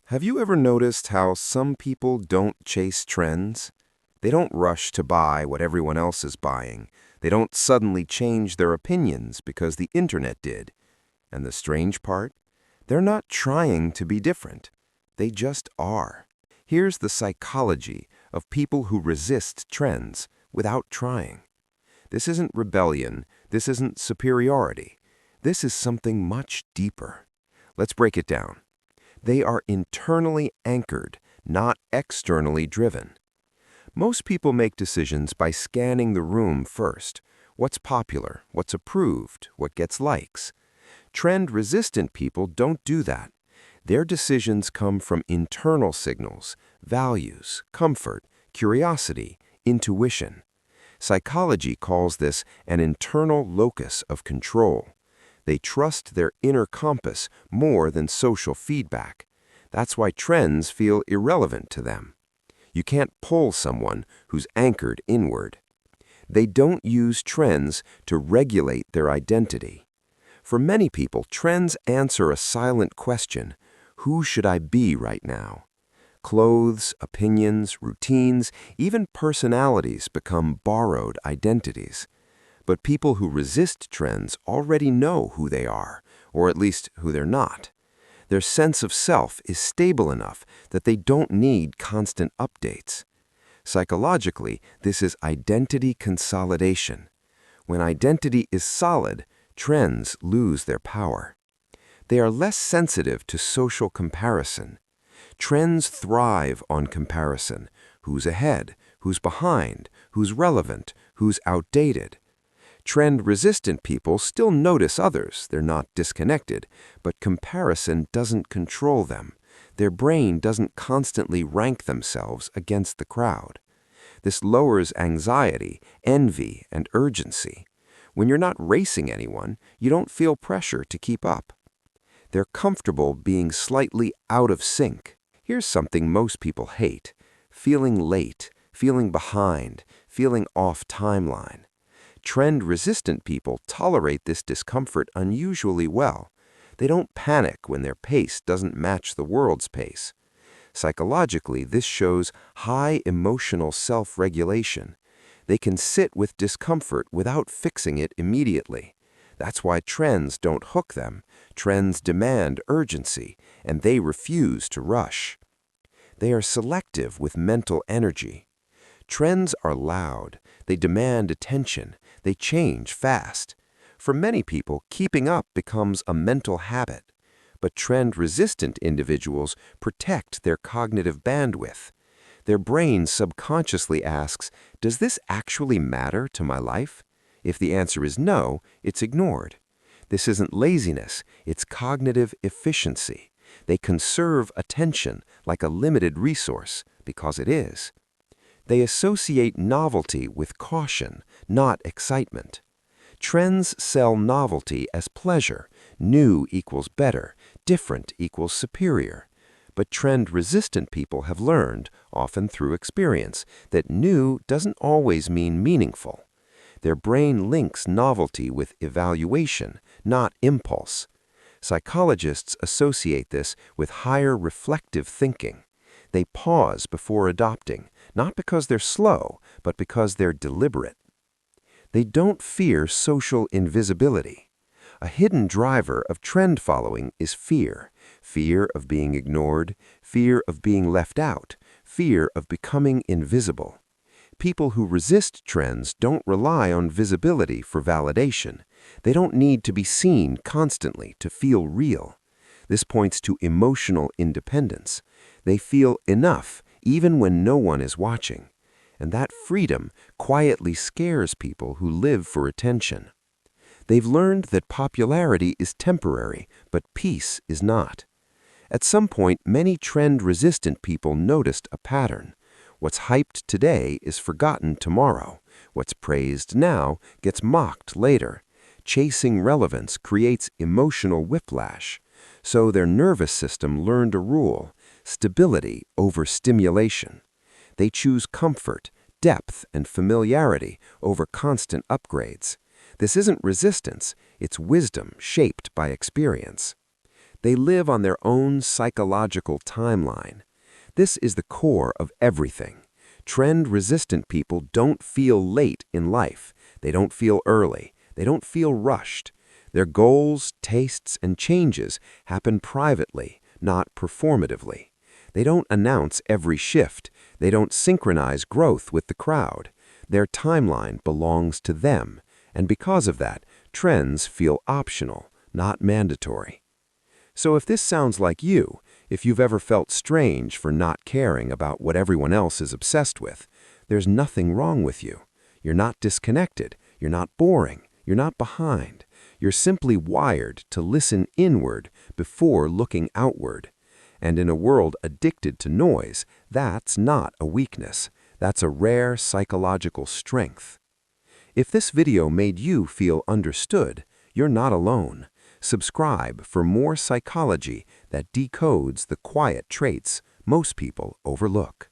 Have you ever noticed how some people don't chase trends? They don't rush to buy what everyone else is buying. They don't suddenly change their opinions because the internet did. And the strange part? They're not trying to be different. They just are. Here's the psychology of people who resist trends without trying. This isn't rebellion. This isn't superiority. This is something much deeper. Let's break it down. They are internally anchored, not externally driven. Most people make decisions by scanning the room first. What's popular, what's approved, what gets likes. Trend-resistant people don't do that. Their decisions come from internal signals, values, comfort, curiosity, intuition. Psychology calls this an internal locus of control. They trust their inner compass more than social feedback. That's why trends feel irrelevant to them. You can't pull someone who's anchored inward. They don't use trends to regulate their identity. For many people, trends answer a silent question: who should I be right now? Clothes, opinions, routines, even personalities become borrowed identities. But people who resist trends already know who they are, or at least who they're not. Their sense of self is stable enough that they don't need constant updates. Psychologically, this is identity consolidation. When identity is solid, trends lose their power. They are less sensitive to social comparison. Trends thrive on comparison: who's ahead, who's behind, who's relevant, who's outdated. Trend-resistant people still notice others, they're not disconnected, but comparison doesn't control them. Their brain doesn't constantly rank themselves against the crowd. This lowers anxiety, envy, and urgency. When you're not racing anyone, you don't feel pressure to keep up. They're comfortable being slightly out of sync. Here's something most people hate: feeling late, feeling behind, feeling off timeline. Trend-resistant people tolerate this discomfort unusually well. They don't panic when their pace doesn't match the world's pace. Psychologically, this shows high emotional self-regulation. They can sit with discomfort without fixing it immediately. That's why trends don't hook them. Trends demand urgency, and they refuse to rush. They are selective with mental energy. Trends are loud. They demand attention. They change fast. For many people, keeping up becomes a mental habit. But trend-resistant individuals protect their cognitive bandwidth. Their brain subconsciously asks, does this actually matter to my life? If the answer is no, it's ignored. This isn't laziness, it's cognitive efficiency. They conserve attention like a limited resource, because it is. They associate novelty with caution, not excitement. Trends sell novelty as pleasure. New equals better, different equals superior. But trend-resistant people have learned, often through experience, that new doesn't always mean meaningful. Their brain links novelty with evaluation, not impulse. Psychologists associate this with higher reflective thinking. They pause before adopting, not because they're slow, but because they're deliberate. They don't fear social invisibility. A hidden driver of trend following is fear. Fear of being ignored, fear of being left out, fear of becoming invisible. People who resist trends don't rely on visibility for validation. They don't need to be seen constantly to feel real. This points to emotional independence. They feel enough even when no one is watching. And that freedom quietly scares people who live for attention. They've learned that popularity is temporary, but peace is not. At some point, many trend-resistant people noticed a pattern. What's hyped today is forgotten tomorrow. What's praised now gets mocked later. Chasing relevance creates emotional whiplash. So their nervous system learned a rule: stability over stimulation. They choose comfort, depth, and familiarity over constant upgrades. This isn't resistance, it's wisdom shaped by experience. They live on their own psychological timeline. This is the core of everything. Trend-resistant people don't feel late in life. They don't feel early. They don't feel rushed. Their goals, tastes, and changes happen privately, not performatively. They don't announce every shift. They don't synchronize growth with the crowd. Their timeline belongs to them, and because of that, trends feel optional, not mandatory. So if this sounds like you, if you've ever felt strange for not caring about what everyone else is obsessed with, there's nothing wrong with you. You're not disconnected. You're not boring. You're not behind. You're simply wired to listen inward before looking outward. And in a world addicted to noise, that's not a weakness. That's a rare psychological strength. If this video made you feel understood, you're not alone. Subscribe for more psychology that decodes the quiet traits most people overlook.